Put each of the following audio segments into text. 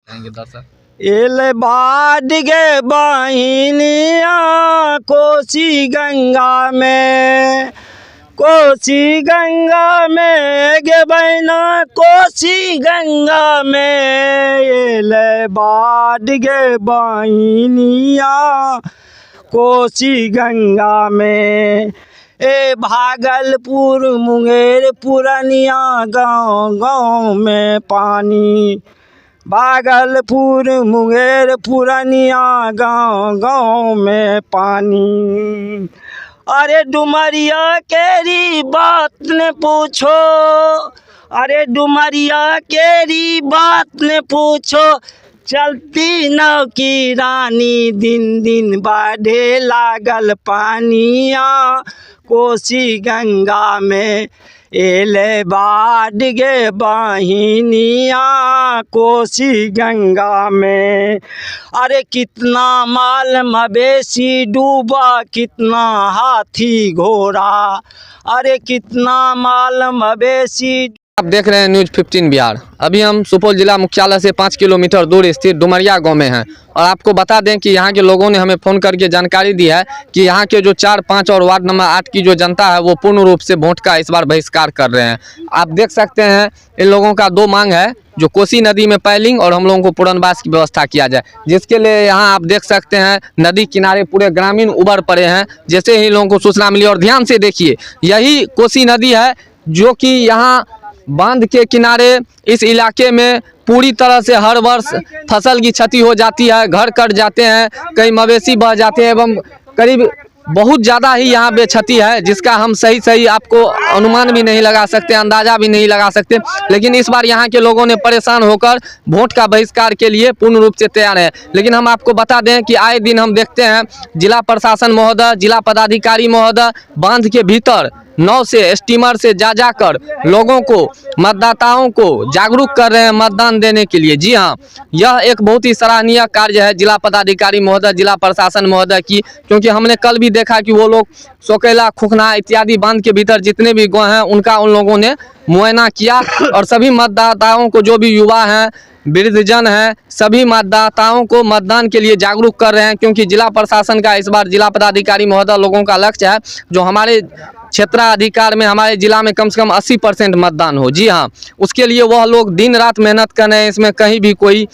दर्शक एल बाढ़ गे बहिनिया कोसी गंगा में, कोसी गंगा में गे बहना कोसी गंगा में, एल बाढ़ गे बहिनिया कोसी गंगा में। ए भागलपुर मुंगेर पूर्णिया गाँव गाँव में पानी, भागलपुर मुंगेर पूर्णिया गाँव गाँव में पानी। अरे डुमरिया केरी बात न पूछो, अरे डुमरिया केरी बात न पूछो, चलती नाव की रानी दिन दिन बढ़े लागल पानिया कोसी गंगा में। एले बाढ़ गे बहिनिया कोसी गंगा में। अरे कितना माल मवेशी डूबा, कितना हाथी घोड़ा, अरे कितना माल मवेशी। आप देख रहे हैं न्यूज़ 15 बिहार। अभी हम सुपौल जिला मुख्यालय से 5 किलोमीटर दूर स्थित डुमरिया गांव में हैं और आपको बता दें कि यहाँ के लोगों ने हमें फ़ोन करके जानकारी दी है कि यहाँ के जो 4, 5 और वार्ड नंबर 8 की जो जनता है वो पूर्ण रूप से वोट का इस बार बहिष्कार कर रहे हैं। आप देख सकते हैं इन लोगों का 2 मांग है, जो कोसी नदी में पैलिंग और हम लोगों को पुनर्वास की व्यवस्था किया जाए, जिसके लिए यहाँ आप देख सकते हैं नदी किनारे पूरे ग्रामीण उबर पड़े हैं। जैसे ही लोगों को सूचना मिली, और ध्यान से देखिए यही कोसी नदी है जो कि यहाँ बांध के किनारे इस इलाके में पूरी तरह से हर वर्ष फसल की क्षति हो जाती है, घर कट जाते हैं, कई मवेशी बह जाते हैं एवं करीब बहुत ज़्यादा ही यहाँ पे क्षति है, जिसका हम सही आपको अनुमान भी नहीं लगा सकते, अंदाज़ा भी नहीं लगा सकते। लेकिन इस बार यहाँ के लोगों ने परेशान होकर वोट का बहिष्कार के लिए पूर्ण रूप से तैयार है। लेकिन हम आपको बता दें कि आए दिन हम देखते हैं जिला प्रशासन महोदय, जिला पदाधिकारी महोदय बांध के भीतर नाव से, स्टीमर से जाकर लोगों को, मतदाताओं को जागरूक कर रहे हैं मतदान देने के लिए। जी हाँ, यह एक बहुत ही सराहनीय कार्य है जिला पदाधिकारी महोदय, जिला प्रशासन महोदय की, क्योंकि हमने कल भी देखा कि वो लोग सोकेला, खुखना इत्यादि बांध के भीतर जितने भी गाँव हैं उनका उन लोगों ने मुआयना किया और सभी मतदाताओं को, जो भी युवा हैं, वृद्धजन हैं, सभी मतदाताओं को मतदान के लिए जागरूक कर रहे हैं। क्योंकि जिला प्रशासन का इस बार, जिला पदाधिकारी महोदय लोगों का लक्ष्य है जो हमारे क्षेत्राधिकार में हमारे जिला में कम से कम 80% मतदान हो। जी हाँ, उसके लिए वह लोग दिन रात मेहनत कर रहे हैं, इसमें कहीं भी कोई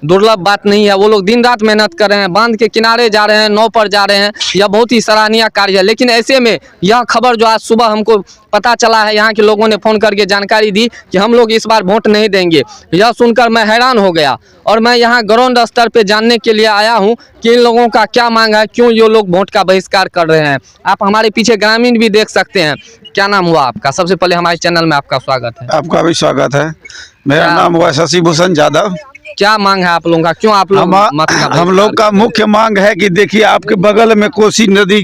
दुर्लभ बात नहीं है। वो लोग दिन रात मेहनत कर रहे हैं, बांध के किनारे जा रहे हैं, नाव पर जा रहे हैं, यह बहुत ही सराहनीय कार्य है। लेकिन ऐसे में यह खबर जो आज सुबह हमको पता चला है, यहाँ के लोगों ने फ़ोन करके जानकारी दी कि हम लोग इस बार वोट नहीं देंगे, यह सुनकर मैं हैरान हो गया और मैं यहाँ ग्राउंड स्तर पे जानने के लिए आया हूँ कि इन लोगों का क्या मांग है, क्यों ये लोग वोट का बहिष्कार कर रहे हैं। आप हमारे पीछे ग्रामीण भी देख सकते हैं। क्या नाम हुआ आपका? सबसे पहले हमारे चैनल में आपका स्वागत है। आपका भी स्वागत है। मेरा नाम हुआ शशि भूषण यादव। क्या मांग है आप लोगों का, क्यों आप लोग हम लोग का मुख्य मांग है कि देखिए आपके बगल में कोसी नदी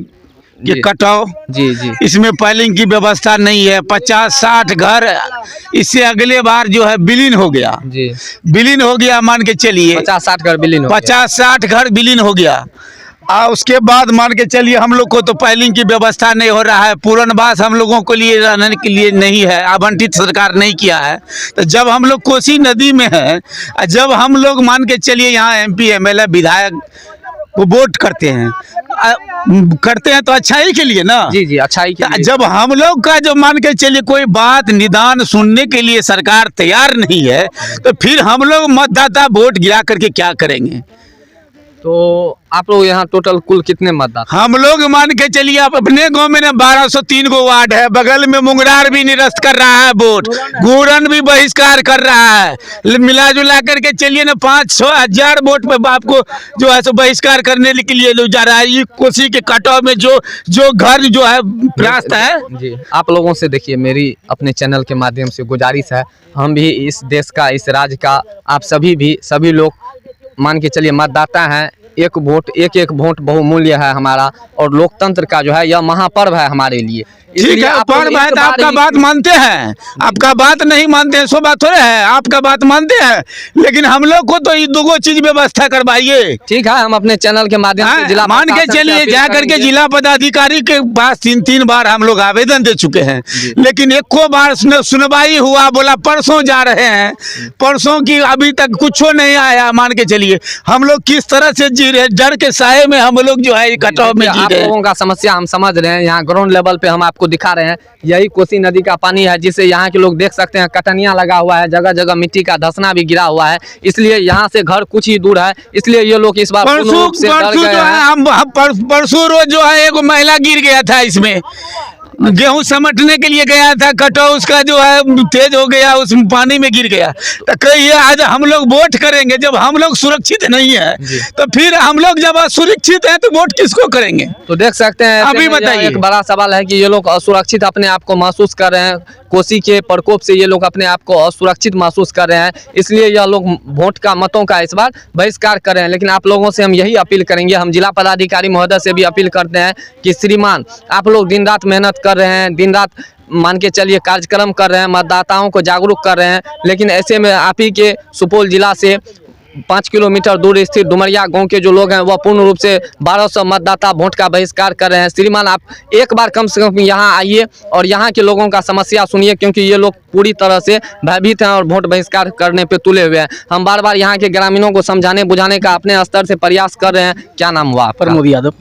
के कटाव, जी इसमें पैलिंग की व्यवस्था नहीं है। 50-60 घर इससे अगले बार जो है विलीन हो गया, जी विलीन हो गया, मान के चलिए 50-60 घर विलीन, 50-60 घर विलीन हो गया। उसके बाद मान के चलिए हम लोग को तो पैलिंग की व्यवस्था नहीं हो रहा है, पुनर्वास हम लोगों को लिए रहने के लिए नहीं है, आवंटित सरकार नहीं किया है। तो जब हम लोग कोसी नदी में हैं, जब हम लोग मान के चलिए यहाँ MP MLA विधायक को वोट करते हैं तो अच्छाई के लिए ना, जी अच्छाई के लिए। जब हम लोग का जो मान के चलिए कोई बात निदान सुनने के लिए सरकार तैयार नहीं है, तो फिर हम लोग मतदाता वोट गिरा करके क्या करेंगे। तो आप लोग यहाँ टोटल कुल कितने मतदाता? हम लोग मान के चलिए आप अपने गांव में ना 1203 गो वार्ड है, बगल में मुंगरार भी निरस्त कर रहा है वोट, गुरन भी बहिष्कार कर रहा है, मिला जुला करके चलिए ना 5-6 हजार वोट पे आपको जो है सो बहिष्कार करने के लिए लोग जा रहा है। ये कोसी के कटाव में जो घर जो है रास्ता है। जी, आप लोगों से देखिए मेरी अपने चैनल के माध्यम से गुजारिश है, हम भी इस देश का, इस राज्य का, आप सभी लोग मान के चलिए मतदाता हैं, एक वोट एक वोट बहुमूल्य है हमारा, और लोकतंत्र का जो है यह महापर्व है हमारे लिए। ठीक है, पर्व है तो आपका बात मानते हैं, आपका बात नहीं मानते हैं सो बात थोड़े है, आपका बात मानते हैं, लेकिन हम लोग को तो ये दो चीज व्यवस्था करवाइए। ठीक है, हम अपने चैनल के माध्यम से जिला मान के चलिए, जा करके जिला पदाधिकारी के पास 3 बार हम लोग आवेदन दे चुके हैं, लेकिन एको बार सुनवाई हुआ, बोला परसों जा रहे हैं, परसों की अभी तक कुछ नहीं आया। मान के चलिए हम लोग किस तरह से जी रहे, डर के साए में हम लोग जो है कटाव में जी आप रहे हैं। लोगों का समस्या हम समझ रहे हैं, यहाँ ग्राउंड लेवल पे हम आपको दिखा रहे हैं, यही कोसी नदी का पानी है, जिसे यहाँ के लोग देख सकते हैं कटनिया लगा हुआ है, जगह जगह मिट्टी का धसना भी गिरा हुआ है, इसलिए यहाँ से घर कुछ ही दूर है, इसलिए ये लोग इस बार पूर्ण रूप से डर गए हैं। हम परसों रोज जो है एक महिला गिर गया था, इसमें गेहूं समटने के लिए गया था, कटाव उसका जो है तेज हो गया, उस पानी में गिर गया। तो कहिए आज हम लोग वोट करेंगे, जब हम लोग सुरक्षित नहीं है तो फिर हम लोग जब असुरक्षित है तो वोट किसको करेंगे? तो देख सकते हैं, अभी बताइए। एक बड़ा सवाल है कि ये लोग असुरक्षित अपने आप को महसूस कर रहे हैं, कोसी के प्रकोप से ये लोग अपने आप को असुरक्षित महसूस कर रहे हैं, इसलिए यह लोग वोट का मतों का इस बार बहिष्कार कर रहे हैं। लेकिन आप लोगों से हम यही अपील करेंगे, हम जिला पदाधिकारी महोदय से भी अपील करते हैं कि श्रीमान, आप लोग दिन रात मेहनत कर रहे हैं, दिन रात मान के चलिए कार्यक्रम कर रहे हैं, मतदाताओं को जागरूक कर रहे हैं, लेकिन ऐसे में आप ही के सुपौल जिला से 5 किलोमीटर दूर स्थित डुमरिया गांव के जो लोग हैं वह पूर्ण रूप से 1200 मतदाता वोट का बहिष्कार कर रहे हैं। श्रीमान, आप एक बार कम से कम यहाँ आइए और यहाँ के लोगों का समस्या सुनिए, क्योंकि ये लोग पूरी तरह से भयभीत हैं और वोट बहिष्कार करने पे तुले हुए हैं। हम बार बार यहाँ के ग्रामीणों को समझाने बुझाने का अपने स्तर से प्रयास कर रहे हैं। क्या नाम हुआ आपका? प्रमोद यादव।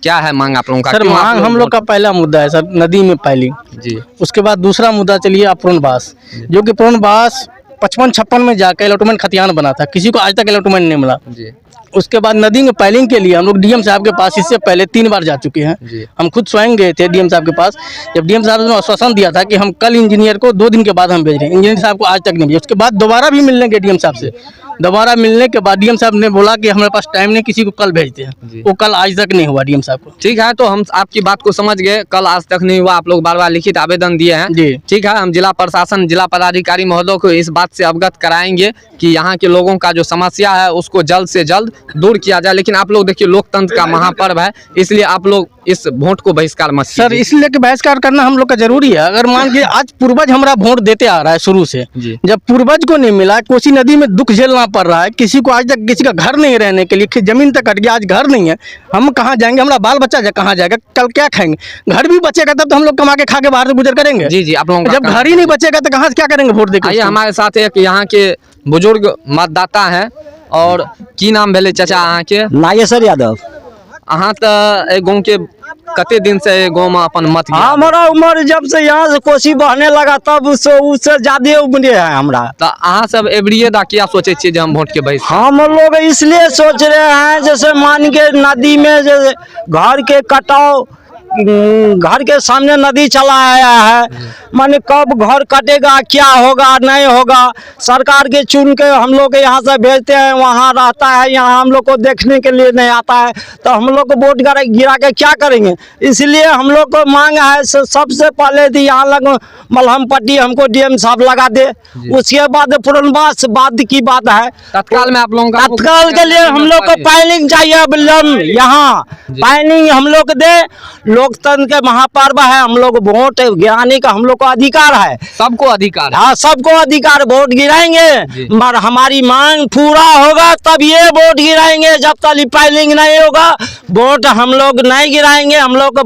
क्या है मांग आप लोगों का? सर, मांग हम लोग का पहला मुद्दा है सर, नदी में पाइलिंग जी। उसके बाद दूसरा मुद्दा चलिए अपूर्णवास, जो कि पूर्णवास 55-56 में जाकर अलॉटमेंट खतियान बना था, किसी को आज तक अलॉटमेंट नहीं मिला जी। उसके बाद नदी में पाइलिंग के लिए हम लोग डीएम साहब के पास इससे पहले 3 बार जा चुके हैं। हम खुद स्वयं गए थे डीएम साहब के पास, जब डीएम साहब ने आश्वासन दिया था कि हम कल इंजीनियर को 2 दिन के बाद हम भेज रहे हैं, इंजीनियर साहब को आज तक नहीं भेजा। उसके बाद दोबारा भी मिलने के डीएम साहब से, दोबारा मिलने के बाद डीएम साहब ने बोला कि हमारे पास टाइम नहीं, किसी को कल भेजते हैं। वो कल आज तक नहीं हुआ डीएम साहब को। ठीक है, तो हम आपकी बात को समझ गए, कल आज तक नहीं हुआ, आप लोग बार बार लिखित आवेदन दिए हैं जी। ठीक है, हम जिला प्रशासन जिला पदाधिकारी महोदय को इस बात से अवगत कराएंगे कि यहाँ के लोगों का जो समस्या है उसको जल्द से जल्द दूर किया जाए। लेकिन आप लोग देखिए, लोकतंत्र का महापर्व है, इसलिए आप लोग इस वोट को बहिष्कार मत सर, कीजिए। इसलिए कि बहिष्कार करना हम लोग का जरूरी है। अगर मान के आज पूर्वज हमारा वोट देते आ रहा है शुरू से, जब पूर्वज को नहीं मिला, कोसी नदी में दुख झेलना पड़ रहा है, किसी को आज तक किसी का घर नहीं रहने के लिए, जमीन तक कट गया, आज घर नहीं है, हम कहाँ जाएंगे? हमारा बाल बच्चा कहाँ जाएगा? कल क्या खाएंगे? घर भी बचेगा तब तो हम लोग कमा के खा के बाहर से गुजर करेंगे। जी जी, आप लोगों का जब घर ही नहीं बचेगा तो कहाँ से क्या करेंगे वोट देकर? आइए, हमारे साथ एक यहाँ के बुजुर्ग मतदाता हैं। और की नाम भेले चाचा अहाँ के? नागेश्वर यादव। अहाँ तो गाँव के कते दिन से गाँव में अपन मत गिरा? हमारा उम्र जब से यहाँ से कोसी बहने लगा तब उससे ज्यादा उम्र है हमरा। तो अहाँ सब एवरिये दा क्या सोचे छे जे हम वोट के बहिष्कार? हम लोग इसलिए सोच रहे हैं, जैसे मान के नदी में जैसे घर के कटाव, घर के सामने नदी चला आया है, माने कब घर कटेगा, क्या होगा नहीं होगा, सरकार के चुन के हम लोग यहाँ से भेजते हैं, वहाँ रहता है, यहाँ हम लोग को देखने के लिए नहीं आता है, तो हम लोग को वोट गिरा के क्या करेंगे? इसलिए हम लोग को मांग है सबसे पहले थी यहाँ लग मलहम पट्टी हमको डीएम साहब लगा दे, उसके बाद पुनर्वास बाद की बात है। तत्काल में आप लोगों का तत्काल के लिए हम लोग को पाइलिंग चाहिए, यहाँ पाइलिंग हम लोग दे। लोकतंत्र के महापर्व है, हम लोग वोट गिराने का हम लोग को अधिकार है, सबको अधिकार है। हाँ सबको अधिकार, वोट गिराएंगे, मगर हमारी मांग पूरा होगा तब ये वोट गिराएंगे। जब तक पाइलिंग नहीं होगा वोट हम लोग नहीं गिराएंगे। हम लोग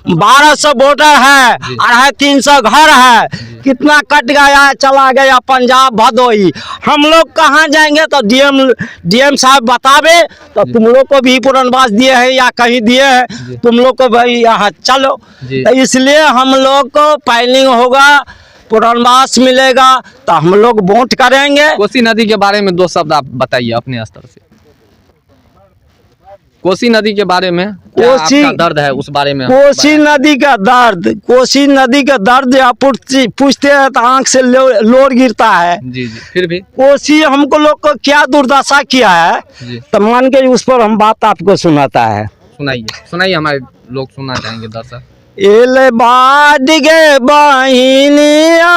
1200 वोटर है, 250-300 घर है, कितना कट गया चला गया पंजाब भदोही, हम लोग कहाँ जाएंगे? तो डीएम साहब बतावे तो तुम लोग को भी पुनर्वास दिए है या कहीं दिए है, तुम लोग को भाई यहाँ चलो। तो इसलिए हम लोग को पाइलिंग होगा, पुनर्वास मिलेगा तो हम लोग वोट करेंगे। कोसी नदी के बारे में 2 शब्द आप बताइए अपने स्तर से। कोसी नदी के बारे में क्या आपका दर्द है, उस बारे में? कोसी नदी का दर्द आप पूछते हैं तो आंख से लोर गिरता है। जी जी, फिर भी कोसी हमको लोग को क्या दुर्दशा किया है, तो मान के उस पर हम बात आपको सुनाता है। सुनाइए, हमारे लोग सुनना चाहेंगे दर्शक। एल बाढ़ गे बहिनिया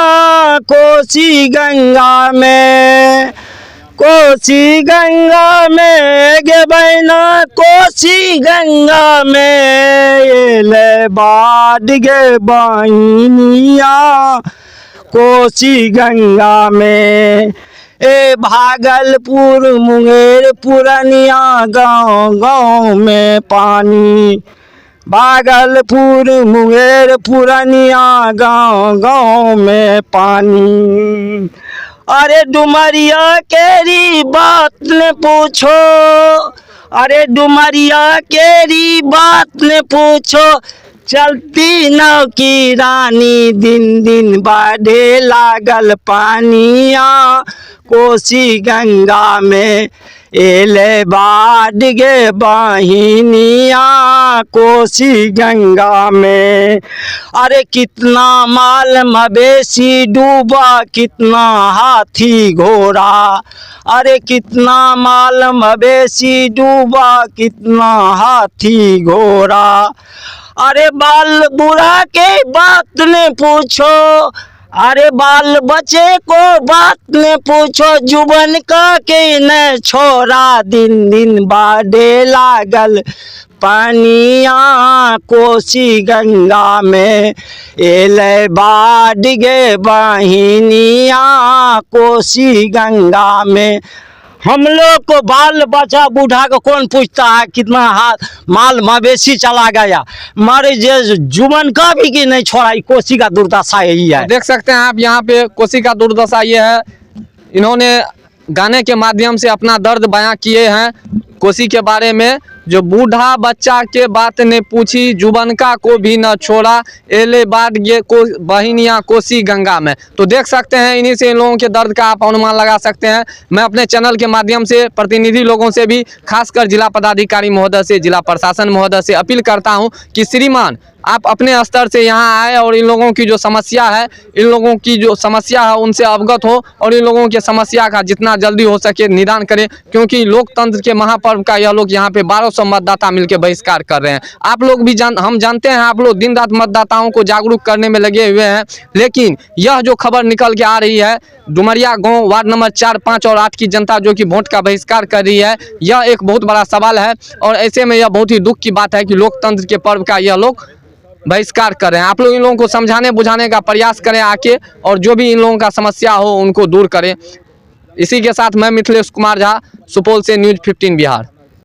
कोसी गंगा में, कोसी गंगा में गे बहना कोसी गंगा में एले बाढ़ गे बहनिया कोसी गंगा में। ए भागलपुर मुंगेर पुरनिया गांव गांव में पानी, भागलपुर मुंगेर पुरनिया गांव गांव में पानी। अरे डुमरिया केरी बात ने पूछो, अरे डुमरिया केरी बात ने पूछो, चलती नाव की रानी दिन दिन बढ़े लागल पानिया कोसी गंगा में एले बाढ़ गे बहिनिया कोसी गंगा में। अरे कितना माल मवेशी डूबा कितना हाथी घोड़ा, अरे कितना माल मवेशी डूबा कितना हाथी घोड़ा। अरे बाल बुढ़ा के बात ने पूछो, अरे बाल बच्चे को बात ने पूछो, जुबन का के न छोरा दिन दिन बाढ़े लागल पानिया कोसी गंगा में एले बाढ़ गे बहिनिया कोसी गंगा में। हम लोग को बाल बच्चा बूढ़ा को कौन पूछता है कितना हाथ माल मवेशी चला गया, मारे जे जुबन का भी कि नहीं छोड़ा। कोसी का दुर्दशा यही है। देख सकते हैं आप यहाँ पे कोसी का दुर्दशा ये है, इन्होंने गाने के माध्यम से अपना दर्द बयां किए हैं कोसी के बारे में। जो बूढ़ा बच्चा के बात ने पूछी, जुबनका को भी न छोड़ा, एले बाढ़ गे को बहिनिया कोसी गंगा में। तो देख सकते हैं इन्हीं से इन लोगों के दर्द का आप अनुमान लगा सकते हैं। मैं अपने चैनल के माध्यम से प्रतिनिधि लोगों से भी, खासकर जिला पदाधिकारी महोदय से, जिला प्रशासन महोदय से अपील करता हूं कि श्रीमान आप अपने स्तर से यहाँ आए और इन लोगों की जो समस्या है, इन लोगों की जो समस्या है उनसे अवगत हो और इन लोगों की समस्या का जितना जल्दी हो सके निदान करें, क्योंकि लोकतंत्र के महापर्व का यह लोग यहाँ पे 1200 मतदाता मिलकर बहिष्कार कर रहे हैं। आप लोग भी हम जानते हैं आप लोग दिन रात मतदाताओं को जागरूक करने में लगे हुए हैं, लेकिन यह जो खबर निकल के आ रही है डुमरिया गांव वार्ड नंबर 4, 5 और 8 की जनता जो कि वोट का बहिष्कार कर रही है, यह एक बहुत बड़ा सवाल है। और ऐसे में यह बहुत ही दुख की बात है कि लोकतंत्र के पर्व का यह लोग बहिष्कार कर रहे हैं। आप लोग इन लोगों को समझाने बुझाने का प्रयास करें आके, और जो भी इन लोगों का समस्या हो उनको दूर करें। इसी के साथ मैं मिथिलेश कुमार झा, सुपौल से न्यूज़ 15 बिहार।